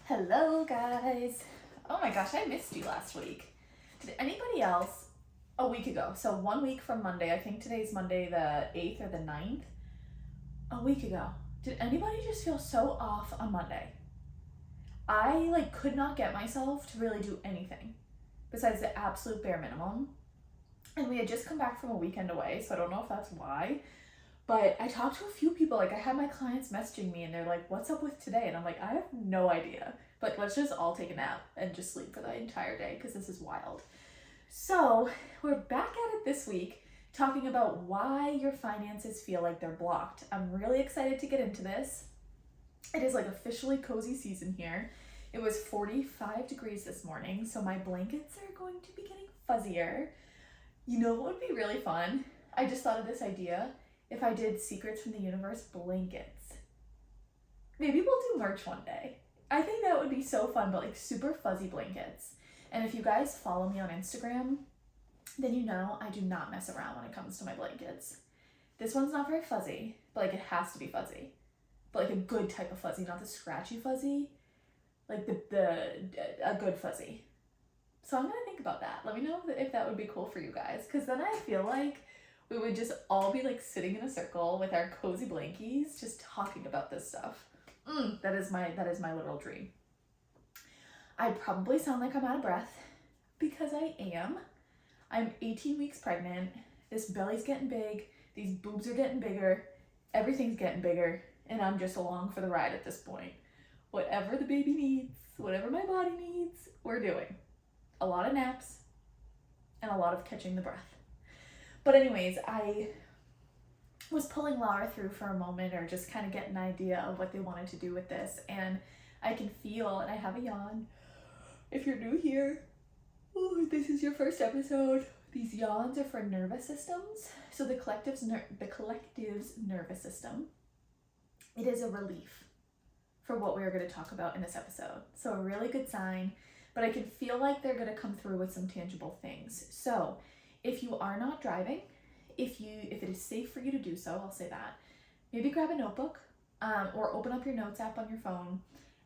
Hello guys. Oh my gosh, I missed you last week. Did anybody else a week ago? So 1 week from Monday, I think today's Monday the 8th or the 9th. A week ago. Did anybody just feel so off on Monday? I could not get myself to really do anything besides the absolute bare minimum. And we had just come back from a weekend away, so I don't know if that's why. But I talked to a few people, I had my clients messaging me and they're like, what's up with today? And I'm like, I have no idea. But let's just all take a nap and just sleep for the entire day because this is wild. So we're back at it this week talking about why your finances feel like they're blocked. I'm really excited to get into this. It is officially cozy season here. It was 45 degrees this morning, so my blankets are going to be getting fuzzier. You know what would be really fun? I just thought of this idea. If I did Secrets from the Universe blankets. Maybe we'll do merch one day. I think that would be so fun, but super fuzzy blankets. And if you guys follow me on Instagram, then you know I do not mess around when it comes to my blankets. This one's not very fuzzy, but it has to be fuzzy. But a good type of fuzzy, not the scratchy fuzzy. A good fuzzy. So I'm gonna think about that. Let me know if that would be cool for you guys, because then I feel like we would just all be sitting in a circle with our cozy blankies, just talking about this stuff. That is my literal dream. I probably sound like I'm out of breath because I am. I'm 18 weeks pregnant. This belly's getting big. These boobs are getting bigger. Everything's getting bigger, and I'm just along for the ride at this point. Whatever the baby needs, whatever my body needs, we're doing. A lot of naps and a lot of catching the breath. But anyways, I was pulling Laura through for a moment, or just kind of get an idea of what they wanted to do with this. And I can feel, and I have a yawn. If you're new here, this is your first episode. These yawns are for nervous systems. So the collective's nervous system, it is a relief for what we're going to talk about in this episode. So a really good sign, but I can feel like they're going to come through with some tangible things. So if you are not driving, if it is safe for you to do so, I'll say that, maybe grab a notebook or open up your notes app on your phone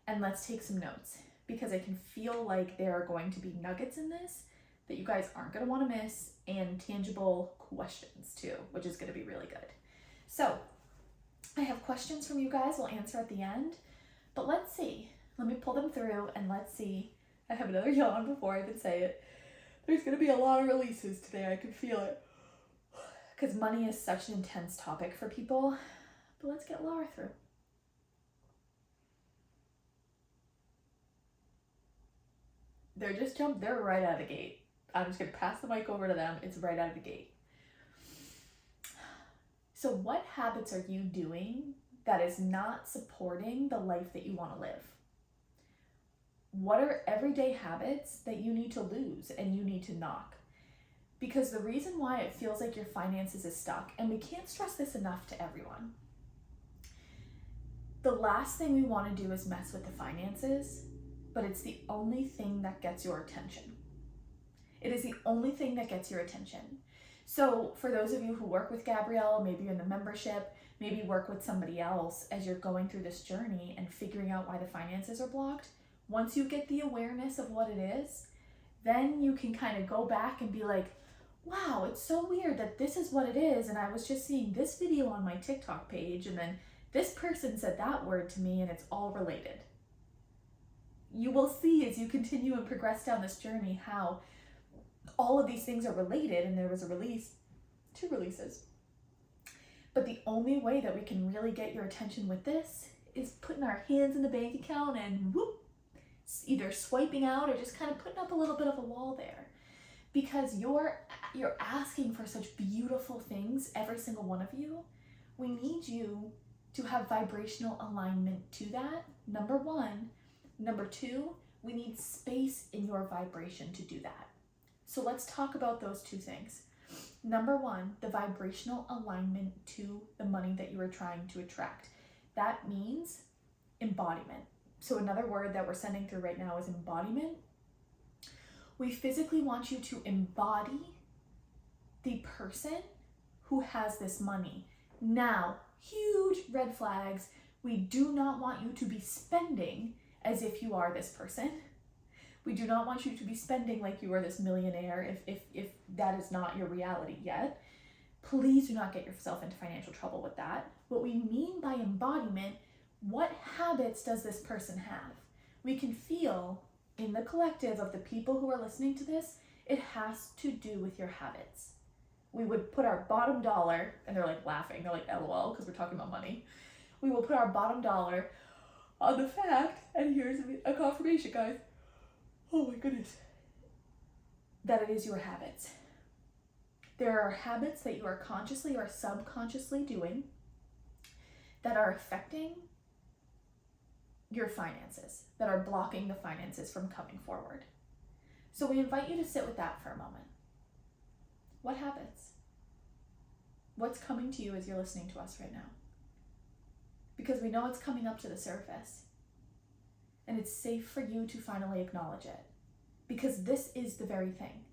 and let's take some notes, because I can feel like there are going to be nuggets in this that you guys aren't going to want to miss, and tangible questions too, which is going to be really good. So I have questions from you guys we'll answer at the end, but let's see. Let me pull them through and let's see. I have another yawn before I even say it. There's going to be a lot of releases today. I can feel it. Because money is such an intense topic for people. But let's get Laura through. They're right out of the gate. I'm just going to pass the mic over to them. It's right out of the gate. So what habits are you doing that is not supporting the life that you want to live? What are everyday habits that you need to lose and you need to knock? Because the reason why it feels like your finances is stuck, and we can't stress this enough to everyone, the last thing we want to do is mess with the finances, but it's the only thing that gets your attention. It is the only thing that gets your attention. So for those of you who work with Gabrielle, maybe you're in the membership, maybe work with somebody else as you're going through this journey and figuring out why the finances are blocked, once you get the awareness of what it is, then you can kind of go back and be like, wow, it's so weird that this is what it is, and I was just seeing this video on my TikTok page, and then this person said that word to me, and it's all related. You will see as you continue and progress down this journey how all of these things are related, and there was two releases. But the only way that we can really get your attention with this is putting our hands in the bank account and whoop, either swiping out or just kind of putting up a little bit of a wall there, because you're asking for such beautiful things, every single one of you. We need you to have vibrational alignment to that, number one. Number two, we need space in your vibration to do that. So let's talk about those two things. Number one, the vibrational alignment to the money that you are trying to attract. That means embodiment. So another word that we're sending through right now is embodiment. We physically want you to embody the person who has this money. Now, huge red flags. We do not want you to be spending as if you are this person. We do not want you to be spending like you are this millionaire if that is not your reality yet. Please do not get yourself into financial trouble with that. What we mean by embodiment, what habits does this person have? We can feel in the collective of the people who are listening to this, it has to do with your habits. We would put our bottom dollar, and they're like laughing, they're like LOL, because we're talking about money. We will put our bottom dollar on the fact, and here's a confirmation, guys. Oh my goodness. That it is your habits. There are habits that you are consciously or subconsciously doing that are affecting your finances, that are blocking the finances from coming forward. So we invite you to sit with that for a moment. What habits? What's coming to you as you're listening to us right now? Because we know it's coming up to the surface. And it's safe for you to finally acknowledge it. Because this is the very thing.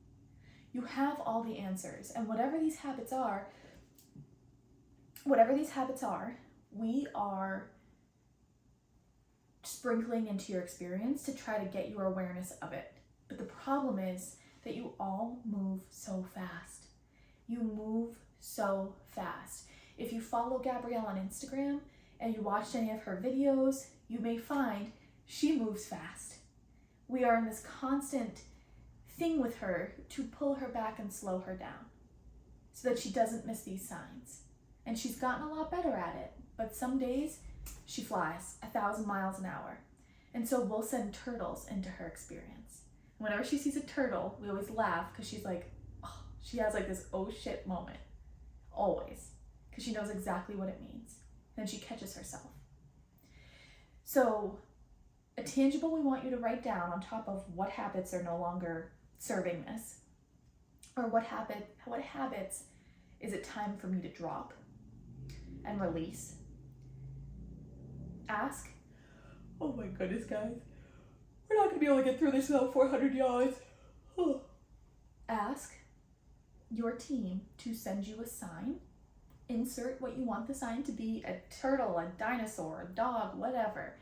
You have all the answers. And whatever these habits are, we are sprinkling into your experience to try to get your awareness of it. But the problem is that you all move so fast. You move so fast. If you follow Gabrielle on Instagram and you watched any of her videos, you may find she moves fast. We are in this constant thing with her to pull her back and slow her down so that she doesn't miss these signs. And she's gotten a lot better at it, but some days she flies 1,000 miles an hour. And so we'll send turtles into her experience. Whenever she sees a turtle, we always laugh because she's like, oh, she has like this oh shit moment. Always. Because she knows exactly what it means. Then she catches herself. So a tangible we want you to write down on top of what habits are no longer serving this, or what habits is it time for me to drop and release. Ask, oh my goodness guys, we're not gonna be able to get through this without 400 yards. Ask your team to send you a sign. Insert what you want the sign to be, a turtle, a dinosaur, a dog, whatever,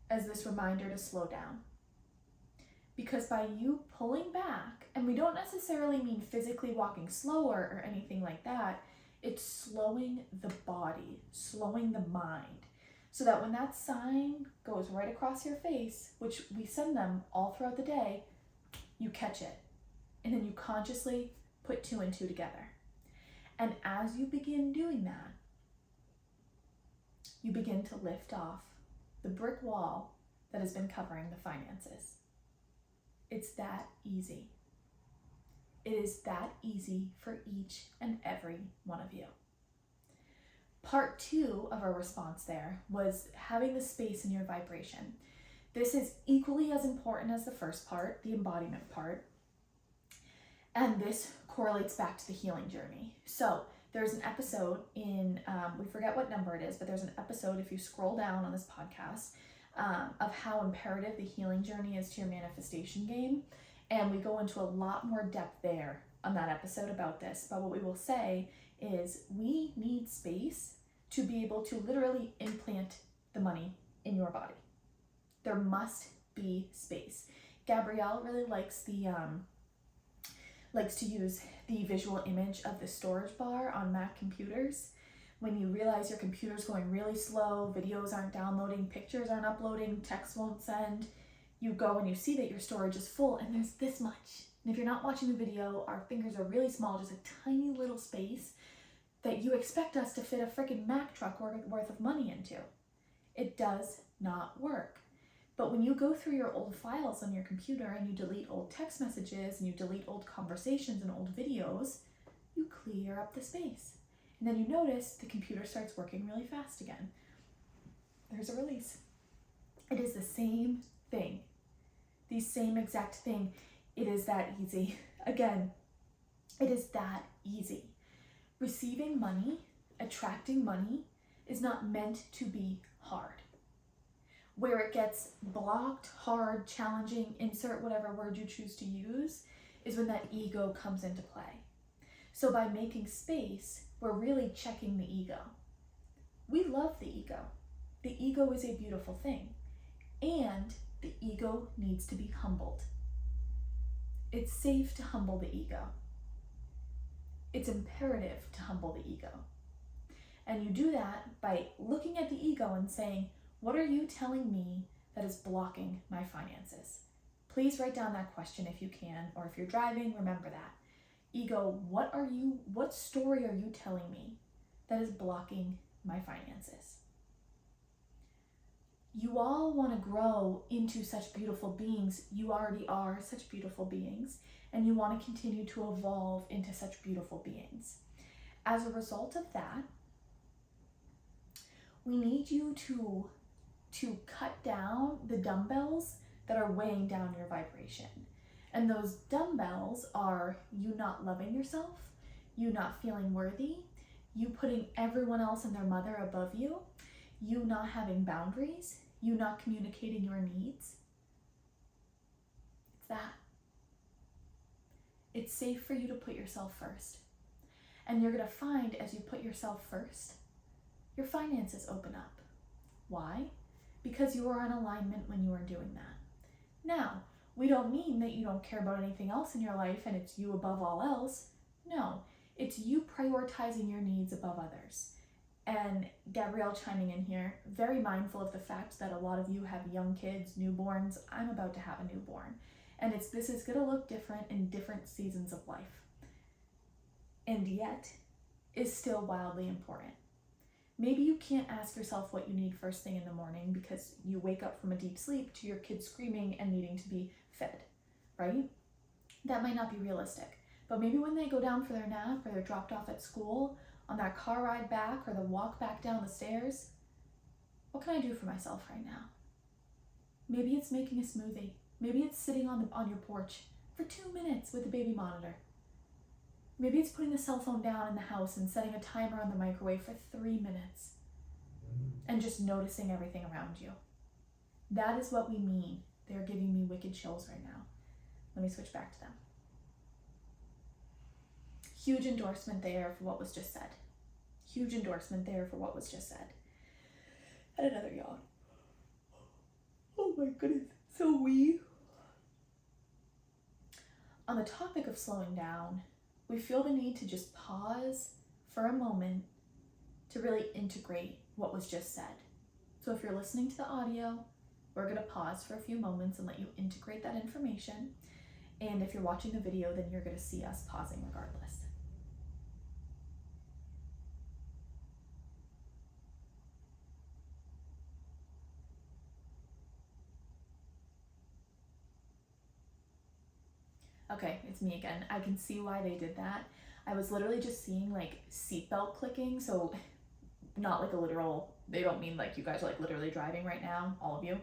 as this reminder to slow down. Because by you pulling back, and we don't necessarily mean physically walking slower or anything like that, it's slowing the body, slowing the mind, so that when that sign goes right across your face, which we send them all throughout the day, you catch it. And then you consciously put 2 and 2 together. And as you begin doing that, you begin to lift off the brick wall that has been covering the finances. It's that easy. It is that easy for each and every one of you. Part 2 of our response there was having the space in your vibration. This is equally as important as the first part, the embodiment part. And this correlates back to the healing journey. So there's an episode in, we forget what number it is, but there's an episode, if you scroll down on this podcast, of how imperative the healing journey is to your manifestation game. And we go into a lot more depth there on that episode about this. But what we will say is we need space to be able to literally implant the money in your body. There must be space. Gabrielle really likes to use the visual image of the storage bar on Mac computers. When you realize your computer's going really slow, videos aren't downloading, pictures aren't uploading, text won't send, you go and you see that your storage is full and there's this much. And if you're not watching the video, our fingers are really small, just a tiny little space that you expect us to fit a freaking Mac truck worth of money into. It does not work. But when you go through your old files on your computer and you delete old text messages and you delete old conversations and old videos, you clear up the space. And then you notice the computer starts working really fast again. There's a release. It is the same thing. The same exact thing. It is that easy. Again, it is that easy. Receiving money, attracting money, is not meant to be hard. Where it gets blocked, hard, challenging, insert whatever word you choose to use, is when that ego comes into play. So by making space, we're really checking the ego. We love the ego. The ego is a beautiful thing. And the ego needs to be humbled. It's safe to humble the ego. It's imperative to humble the ego. And you do that by looking at the ego and saying, what are you telling me that is blocking my finances? Please write down that question if you can, or if you're driving, remember that. Ego, what story are you telling me that is blocking my finances? You all want to grow into such beautiful beings. You already are such beautiful beings, and you want to continue to evolve into such beautiful beings. As a result of that, we need you to cut down the dumbbells that are weighing down your vibration. And those dumbbells are you not loving yourself, you not feeling worthy, you putting everyone else and their mother above you, you not having boundaries, you not communicating your needs. It's that. It's safe for you to put yourself first. And you're going to find as you put yourself first, your finances open up. Why? Because you are in alignment when you are doing that. Now, we don't mean that you don't care about anything else in your life and it's you above all else. No, it's you prioritizing your needs above others. And Gabrielle chiming in here, very mindful of the fact that a lot of you have young kids, newborns. I'm about to have a newborn. And this is going to look different in different seasons of life. And yet, is still wildly important. Maybe you can't ask yourself what you need first thing in the morning because you wake up from a deep sleep to your kids screaming and needing to be fed, right? That might not be realistic. But maybe when they go down for their nap or they're dropped off at school, on that car ride back or the walk back down the stairs, what can I do for myself right now? Maybe it's making a smoothie. Maybe it's sitting on your porch for 2 minutes with the baby monitor. Maybe it's putting the cell phone down in the house and setting a timer on the microwave for 3 minutes and just noticing everything around you. That is what we mean. They're giving me wicked chills right now. Let me switch back to them. Huge endorsement there for what was just said. Huge endorsement there for what was just said. And another yawn. Oh my goodness. So on the topic of slowing down, we feel the need to just pause for a moment to really integrate what was just said. So if you're listening to the audio, we're going to pause for a few moments and let you integrate that information. And if you're watching the video, then you're going to see us pausing regardless. Okay, it's me again. I can see why they did that. I was literally just seeing like seatbelt clicking, so not like a literal, they don't mean like you guys are like literally driving right now, all of you.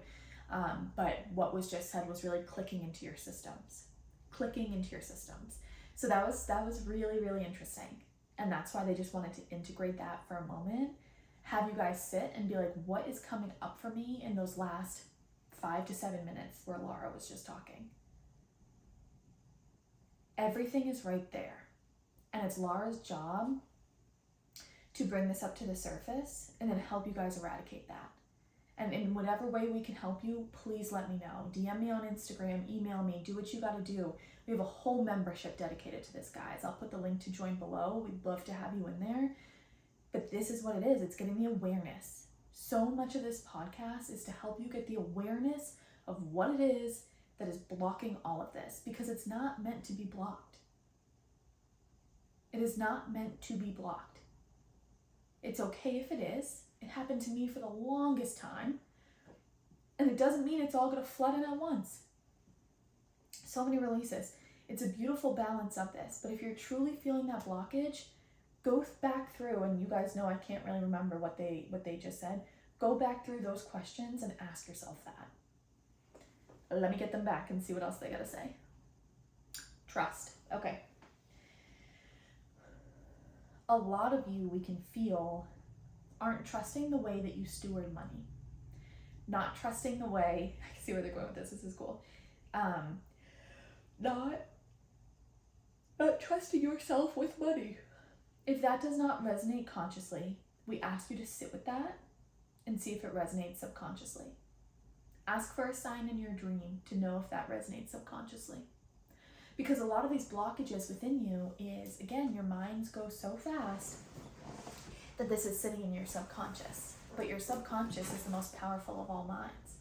But what was just said was really clicking into your systems. Clicking into your systems. So that was really, really interesting. And that's why they just wanted to integrate that for a moment. Have you guys sit and be like, what is coming up for me in those last 5 to 7 minutes where Laura was just talking? Everything is right there. And it's Laura's job to bring this up to the surface and then help you guys eradicate that. And in whatever way we can help you, please let me know. DM me on Instagram, email me, do what you gotta do. We have a whole membership dedicated to this, guys. I'll put the link to join below. We'd love to have you in there. But this is what it is. It's getting the awareness. So much of this podcast is to help you get the awareness of what it is that is blocking all of this, because it's not meant to be blocked. It is not meant to be blocked. It's okay if it is. It happened to me for the longest time. And it doesn't mean it's all going to flood in at once. So many releases. It's a beautiful balance of this. But if you're truly feeling that blockage, go back through, and you guys know I can't really remember what they just said. Go back through those questions and ask yourself that. Let me get them back and see what else they gotta say. Trust. Okay. A lot of you, we can feel, aren't trusting the way that you steward money. Not trusting the way, I see where they're going with this is cool. Not trusting yourself with money. If that does not resonate consciously, we ask you to sit with that and see if it resonates subconsciously. Ask for a sign in your dream to know if that resonates subconsciously. Because a lot of these blockages within you is, again, your minds go so fast that this is sitting in your subconscious. But your subconscious is the most powerful of all minds.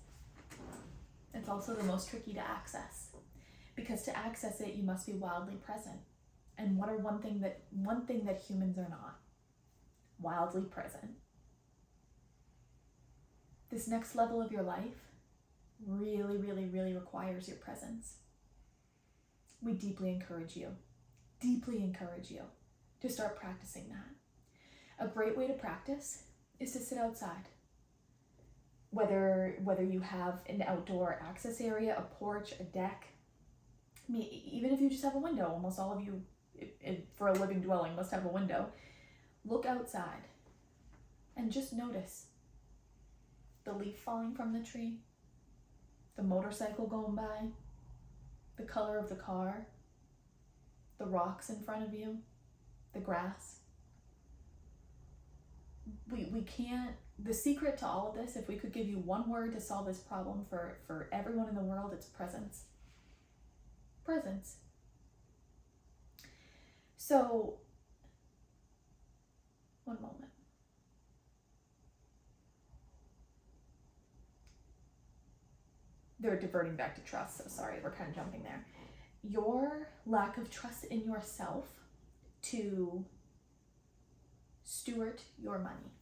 It's also the most tricky to access. Because to access it, you must be wildly present. And what are one thing that humans are not? Wildly present. This next level of your life really, really, really requires your presence. We deeply encourage you to start practicing that. A great way to practice is to sit outside. Whether you have an outdoor access area, a porch, a deck, even if you just have a window, almost all of you for a living dwelling must have a window. Look outside and just notice the leaf falling from the tree, the motorcycle going by, the color of the car, the rocks in front of you, the grass. We can't, the secret to all of this, if we could give you one word to solve this problem for everyone in the world, it's presence. Presence. So, one moment. They're diverting back to trust, so sorry, we're kind of jumping there. Your lack of trust in yourself to steward your money.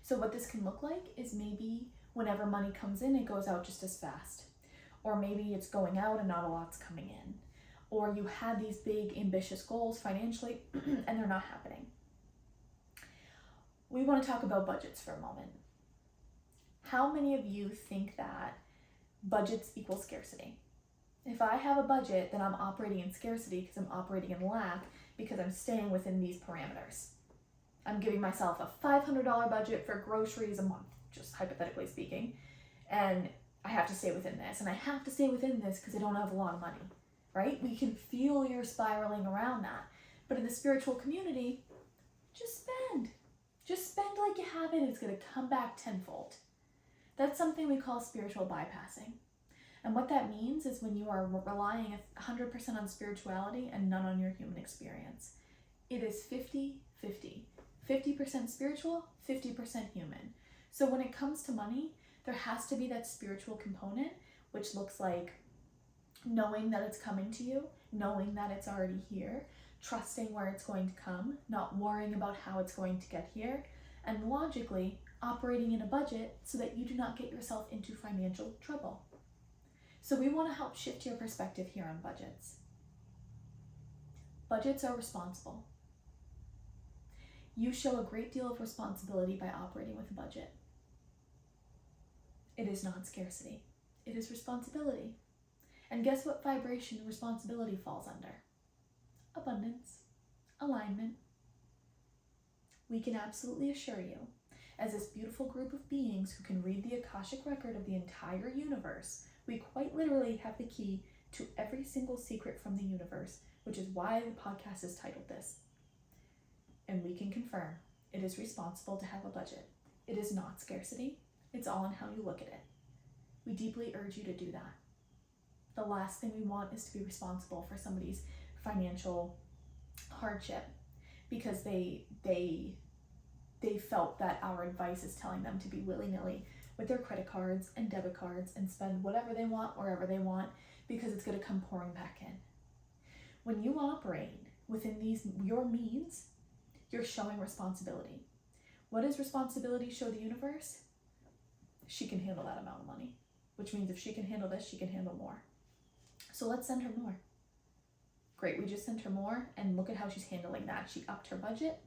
So what this can look like is maybe whenever money comes in, it goes out just as fast. Or maybe it's going out and not a lot's coming in. Or you had these big ambitious goals financially and they're not happening. We want to talk about budgets for a moment. How many of you think that budgets equal scarcity? If I have a budget, then I'm operating in scarcity because I'm operating in lack because I'm staying within these parameters. I'm giving myself a $500 budget for groceries a month, just hypothetically speaking, and I have to stay within this, and I have to stay within this because I don't have a lot of money, right? We can feel you're spiraling around that. But in the spiritual community, just spend. Just spend like you have it. It's going to come back tenfold. That's something we call spiritual bypassing. And what that means is when you are relying 100% on spirituality and none on your human experience. It is 50-50. 50% spiritual, 50% human. So when it comes to money, there has to be that spiritual component, which looks like knowing that it's coming to you, knowing that it's already here, trusting where it's going to come, not worrying about how it's going to get here, and logically operating in a budget so that you do not get yourself into financial trouble. So we want to help shift your perspective here on budgets. Budgets are responsible. You show a great deal of responsibility by operating with a budget. It is not scarcity. It is responsibility. And guess what vibration responsibility falls under? Abundance, alignment. We can absolutely assure you, as this beautiful group of beings who can read the Akashic record of the entire universe, we quite literally have the key to every single secret from the universe, which is why the podcast is titled this. And we can confirm it is responsible to have a budget. It is not scarcity. It's all in how you look at it. We deeply urge you to do that. The last thing we want is to be responsible for somebody's financial hardship because they felt that our advice is telling them to be willy-nilly with their credit cards and debit cards and spend whatever they want, wherever they want, because it's going to come pouring back in. When you operate within your means, you're showing responsibility. What does responsibility show the universe? She can handle that amount of money, which means if she can handle this, she can handle more. So let's send her more. Great, we just sent her more, and look at how she's handling that. She upped her budget.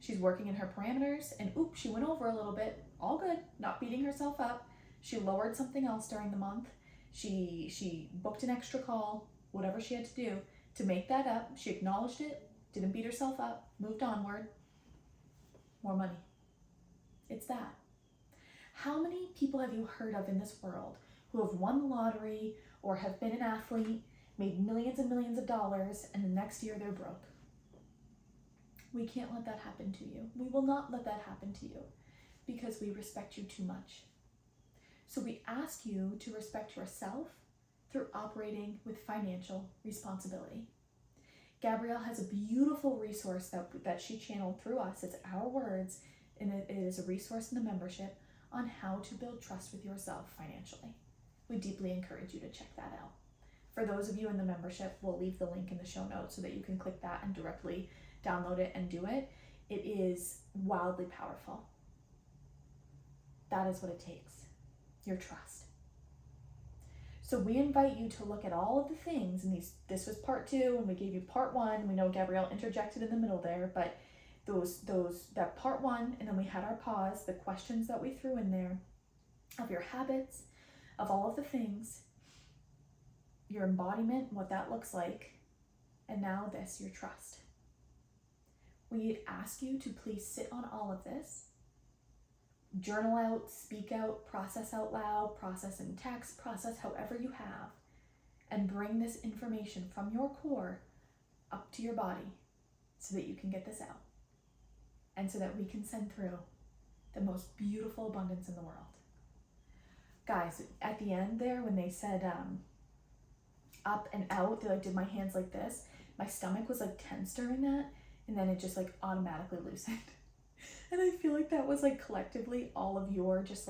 She's working in her parameters, and oops, she went over a little bit. All good, not beating herself up. She lowered something else during the month. She booked an extra call, whatever she had to do to make that up. She acknowledged it, didn't beat herself up, moved onward. More money. It's that. How many people have you heard of in this world who have won the lottery or have been an athlete, made millions and millions of dollars, and the next year they're broke? We can't let that happen to you. We will not let that happen to you because we respect you too much. So we ask you to respect yourself through operating with financial responsibility. Gabrielle has a beautiful resource that she channeled through us. It's our words, and it is a resource in the membership on how to build trust with yourself financially. We deeply encourage you to check that out. For those of you in the membership, we'll leave the link in the show notes so that you can click that and directly download it and do it. It is wildly powerful. That is what it takes, your trust. So we invite you to look at all of the things, and this was part 2, and we gave you part 1. We know Gabrielle interjected in the middle there, but that part 1, and then we had our pause, the questions that we threw in there of your habits, of all of the things, your embodiment, what that looks like, and now this, your trust. We ask you to please sit on all of this, journal out, speak out, process out loud, process in text, process however you have, and bring this information from your core up to your body so that you can get this out and so that we can send through the most beautiful abundance in the world. Guys, at the end there, when they said up and out, they did my hands like this, my stomach was tense during that, and then it just automatically loosened. And I feel like that was collectively all of your just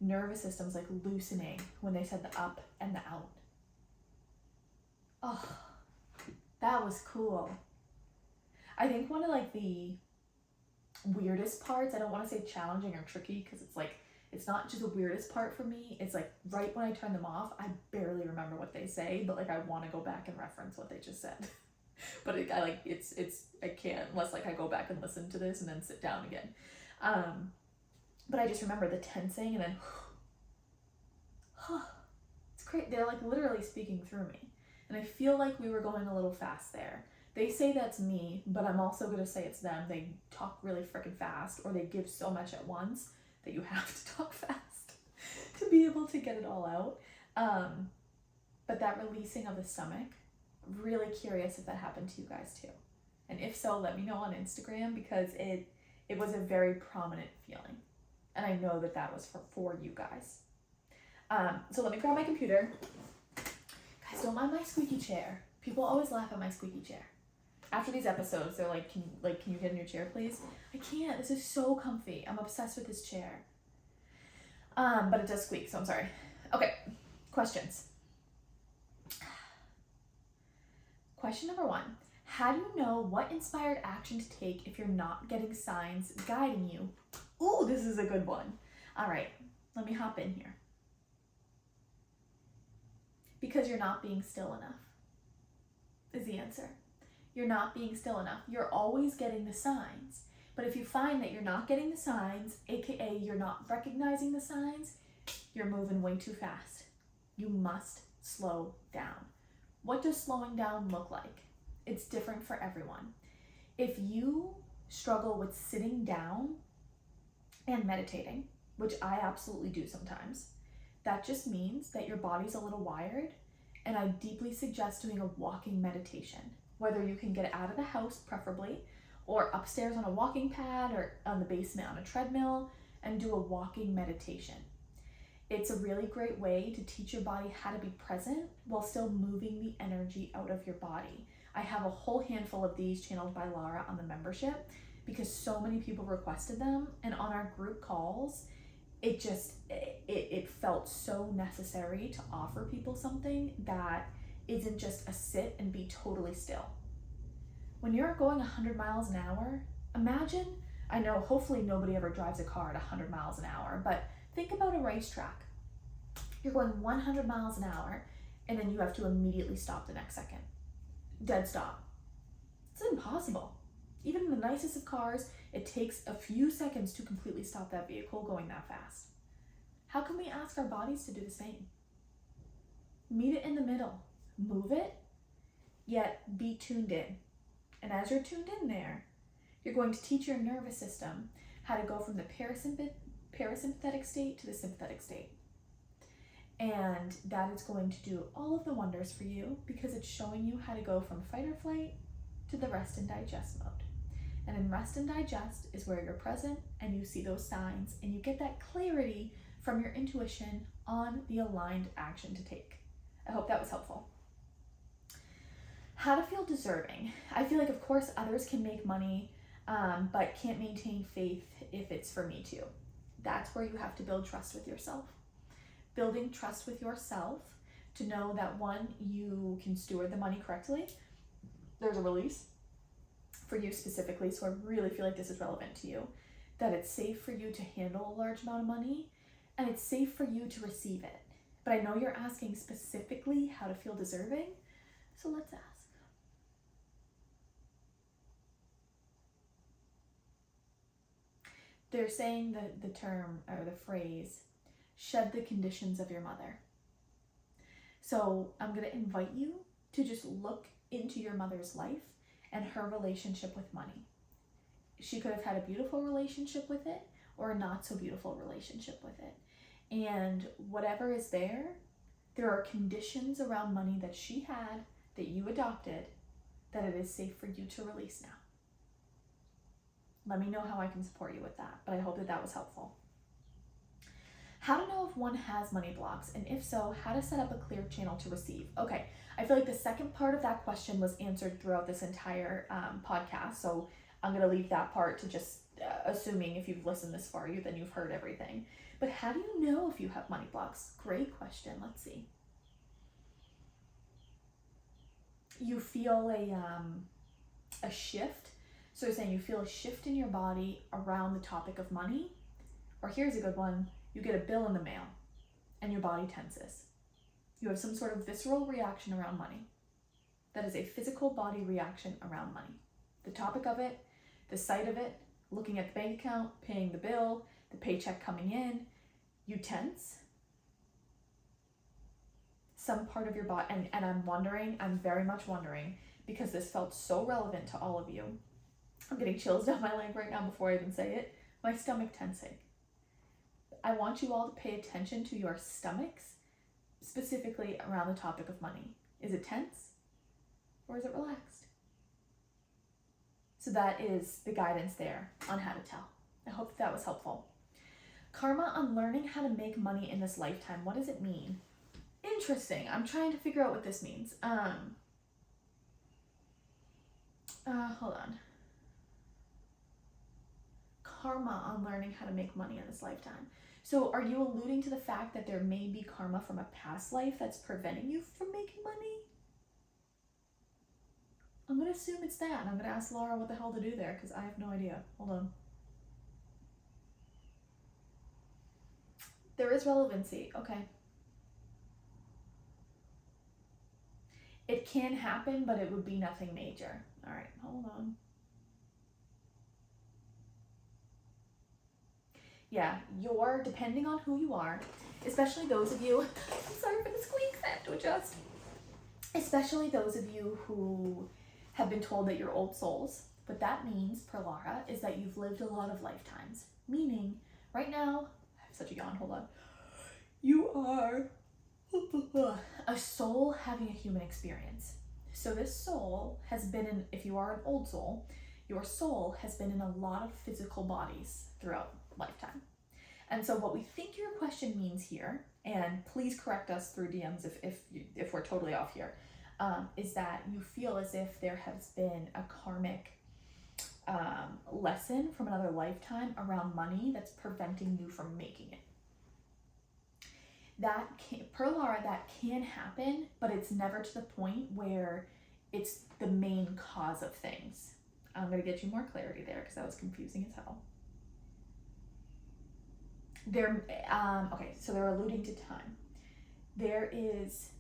nervous systems loosening when they said the up and the out. Oh, that was cool. I think one of the weirdest parts, I don't want to say challenging or tricky because it's not just the weirdest part for me. It's right when I turn them off, I barely remember what they say, but I want to go back and reference what they just said. But I can't unless I go back and listen to this and then sit down again. But I just remember the tensing and then it's great. They're literally speaking through me, and I feel like we were going a little fast there. They say that's me, but I'm also going to say it's them. They talk really freaking fast, or they give so much at once that you have to talk fast to be able to get it all out. But that releasing of the stomach, really curious if that happened to you guys too. And if so, let me know on Instagram, because it was a very prominent feeling. And I know that was for you guys. So let me grab my computer. Guys, don't mind my squeaky chair. People always laugh at my squeaky chair. After these episodes, they're can you get in your chair, please? I can't. This is so comfy. I'm obsessed with this chair. But it does squeak, so I'm sorry. Okay, questions. Question number 1. How do you know what inspired action to take if you're not getting signs guiding you? Ooh, this is a good one. All right, let me hop in here. Because you're not being still enough is the answer. You're not being still enough. You're always getting the signs. But if you find that you're not getting the signs, aka you're not recognizing the signs, you're moving way too fast. You must slow down. What does slowing down look like? It's different for everyone. If you struggle with sitting down and meditating, which I absolutely do sometimes, that just means that your body's a little wired, and I deeply suggest doing a walking meditation, whether you can get out of the house preferably, or upstairs on a walking pad, or on the basement on a treadmill, and do a walking meditation. It's a really great way to teach your body how to be present while still moving the energy out of your body. I have a whole handful of these channeled by Laura on the membership because so many people requested them, and on our group calls, it felt so necessary to offer people something that isn't just a sit and be totally still. When you're going 100 miles an hour, imagine, I know hopefully nobody ever drives a car at 100 miles an hour, but think about a racetrack. You're going 100 miles an hour, and then you have to immediately stop the next second. Dead stop. It's impossible. Even in the nicest of cars, it takes a few seconds to completely stop that vehicle going that fast. How can we ask our bodies to do the same? Meet it in the middle. Move it, yet be tuned in. And as you're tuned in there, you're going to teach your nervous system how to go from the parasympathetic state to the sympathetic state. And that is going to do all of the wonders for you because it's showing you how to go from fight or flight to the rest and digest mode. And in rest and digest is where you're present and you see those signs and you get that clarity from your intuition on the aligned action to take. I hope that was helpful. How to feel deserving. I feel like, of course, others can make money, but can't maintain faith if it's for me too. That's where you have to build trust with yourself. Building trust with yourself to know that, one, you can steward the money correctly. There's a release for you specifically, so I really feel like this is relevant to you. That it's safe for you to handle a large amount of money, and it's safe for you to receive it. But I know you're asking specifically how to feel deserving, so let's ask. They're saying the term or the phrase, shed the conditions of your mother. So I'm going to invite you to just look into your mother's life and her relationship with money. She could have had a beautiful relationship with it or a not so beautiful relationship with it. And whatever is there are conditions around money that she had, that you adopted, that it is safe for you to release now. Let me know how I can support you with that, but I hope that that was helpful. How to know if one has money blocks, and if so, how to set up a clear channel to receive. Okay, I feel like the second part of that question was answered throughout this entire podcast, so I'm going to leave that part to just assuming if you've listened this far, then you've heard everything. But how do you know if you have money blocks? Great question. Let's see. You feel a shift. So you're saying you feel a shift in your body around the topic of money. Or here's a good one. You get a bill in the mail and your body tenses. You have some sort of visceral reaction around money. That is a physical body reaction around money. The topic of it, the sight of it, looking at the bank account, paying the bill, the paycheck coming in, you tense. Some part of your body, and I'm very much wondering, because this felt so relevant to all of you. I'm getting chills down my leg right now before I even say it. My stomach tensing. I want you all to pay attention to your stomachs, specifically around the topic of money. Is it tense or is it relaxed? So that is the guidance there on how to tell. I hope that was helpful. Karma on learning how to make money in this lifetime. What does it mean? Interesting. I'm trying to figure out what this means. Hold on. Karma on learning how to make money in this lifetime. So are you alluding to the fact that there may be karma from a past life that's preventing you from making money? I'm going to assume it's that, and I'm going to ask Laura what the hell to do there, because I have no idea. Hold on. There is relevancy. Okay. It can happen, but it would be nothing major. All right, hold on. Yeah, depending on who you are, especially those of you, I'm sorry for the squeaks, I have to adjust. Especially those of you who have been told that you're old souls. What that means, per Laura, is that you've lived a lot of lifetimes. Meaning, right now, I have such a yawn, hold on. You are a soul having a human experience. So this soul has been in, if you are an old soul, your soul has been in a lot of physical bodies throughout lifetime. And so what we think your question means here, and please correct us through DMs if we're totally off here, is that you feel as if there has been a karmic lesson from another lifetime around money that's preventing you from making it. Per Laura, that can happen, but it's never to the point where it's the main cause of things. I'm going to get you more clarity there because that was confusing as hell. Okay, so they're alluding to time. There is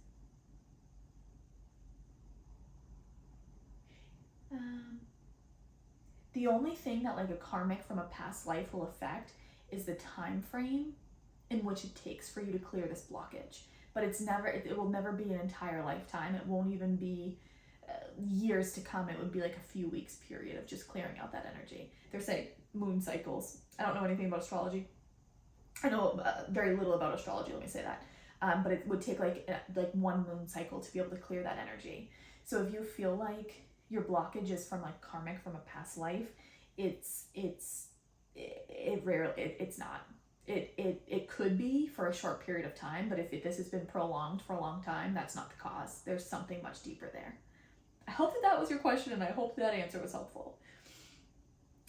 the only thing that like a karmic from a past life will affect is the time frame in which it takes for you to clear this blockage. But it will never be an entire lifetime. It won't even be years to come. It would be like a few weeks period of just clearing out that energy. They're saying moon cycles. I don't know anything about astrology. I know very little about astrology, let me say that. But it would take like one moon cycle to be able to clear that energy. So if you feel like your blockage is from like karmic from a past life, it's not. It could be for a short period of time, but if this has been prolonged for a long time, that's not the cause. There's something much deeper there. I hope that was your question, and I hope that answer was helpful.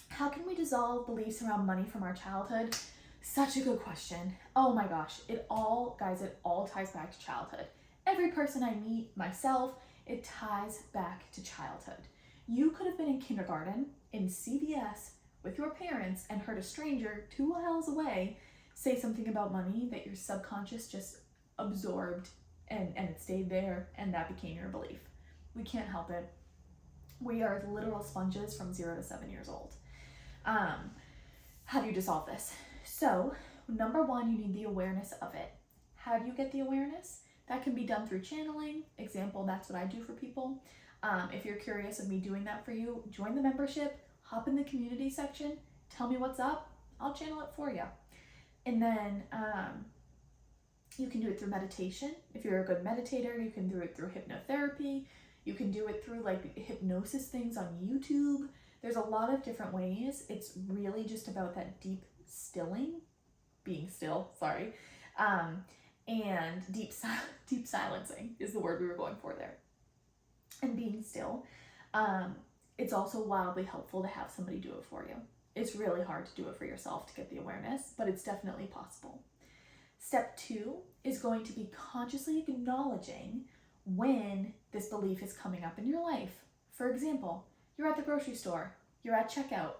How can we dissolve beliefs around money from our childhood? Such a good question. Oh my gosh, it all ties back to childhood. Every person I meet, myself, it ties back to childhood. You could have been in kindergarten, in CVS, with your parents, and heard a stranger 2 miles away say something about money that your subconscious just absorbed, and it stayed there, and that became your belief. We can't help it. We are literal sponges from 0 to 7 years old. How do you dissolve this? So, number 1, you need the awareness of it. How do you get the awareness? That can be done through channeling. Example, that's what I do for people. If you're curious of me doing that for you, join the membership, hop in the community section, tell me what's up, I'll channel it for you. And then you can do it through meditation. If you're a good meditator, you can do it through hypnotherapy. You can do it through like hypnosis things on YouTube. There's a lot of different ways. It's really just about that deep being still, and deep silencing is the word we were going for there. And being still. It's also wildly helpful to have somebody do it for you. It's really hard to do it for yourself to get the awareness, but it's definitely possible. Step 2 is going to be consciously acknowledging when this belief is coming up in your life. For example, you're at the grocery store, you're at checkout,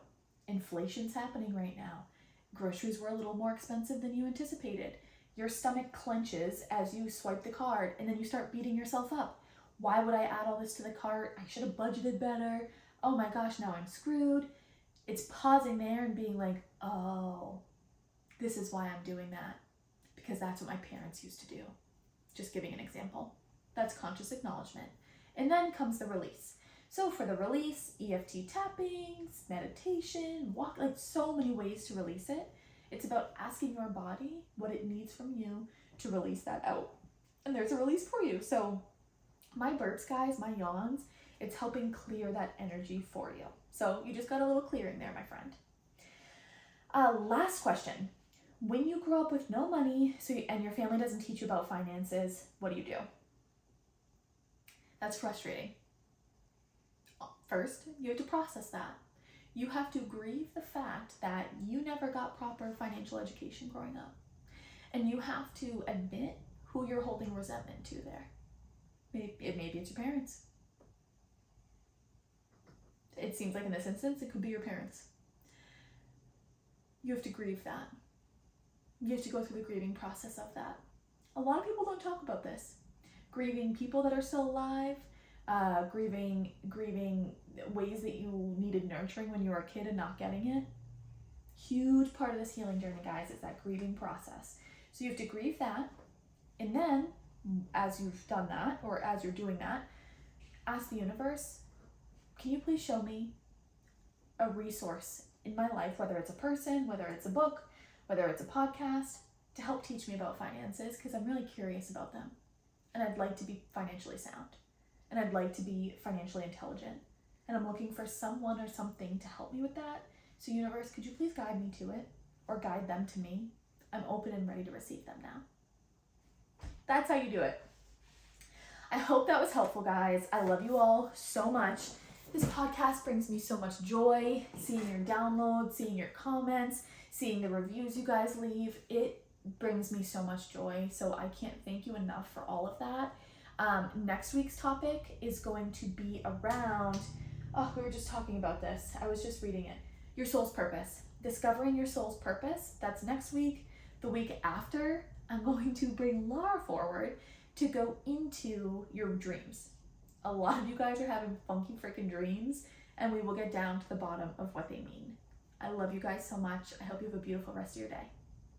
inflation's happening right now. Groceries were a little more expensive than you anticipated. Your stomach clenches as you swipe the card, and then you start beating yourself up. Why would I add all this to the cart? I should have budgeted better. Oh my gosh, now I'm screwed. It's pausing there and being like, oh, this is why I'm doing that. Because that's what my parents used to do. Just giving an example. That's conscious acknowledgement. And then comes the release. So for the release, EFT tappings, meditation, walk, like so many ways to release it. It's about asking your body what it needs from you to release that out. And there's a release for you. So my burps, guys, my yawns, it's helping clear that energy for you. So you just got a little clearing there, my friend. Last question. When you grow up with no money and your family doesn't teach you about finances, what do? That's frustrating. First, you have to process that. You have to grieve the fact that you never got proper financial education growing up. And you have to admit who you're holding resentment to there. Maybe it's your parents. It seems like in this instance, it could be your parents. You have to grieve that. You have to go through the grieving process of that. A lot of people don't talk about this. Grieving people that are still alive, grieving ways that you needed nurturing when you were a kid and not getting it. Huge part of this healing journey, guys, is that grieving process. So you have to grieve that, and then as you've done that, or as you're doing that, ask the universe, can you please show me a resource in my life, whether it's a person, whether it's a book, whether it's a podcast, to help teach me about finances, because I'm really curious about them. And I'd like to be financially sound. And I'd like to be financially intelligent. And I'm looking for someone or something to help me with that. So universe, could you please guide me to it? Or guide them to me? I'm open and ready to receive them now. That's how you do it. I hope that was helpful, guys. I love you all so much. This podcast brings me so much joy, seeing your downloads, seeing your comments, seeing the reviews you guys leave. It brings me so much joy. So I can't thank you enough for all of that. Next week's topic is going to be around, we were just talking about this. I was just reading it. Your soul's purpose. Discovering your soul's purpose. That's next week. The week after, I'm going to bring Laura forward to go into your dreams. A lot of you guys are having funky freaking dreams, and we will get down to the bottom of what they mean. I love you guys so much. I hope you have a beautiful rest of your day.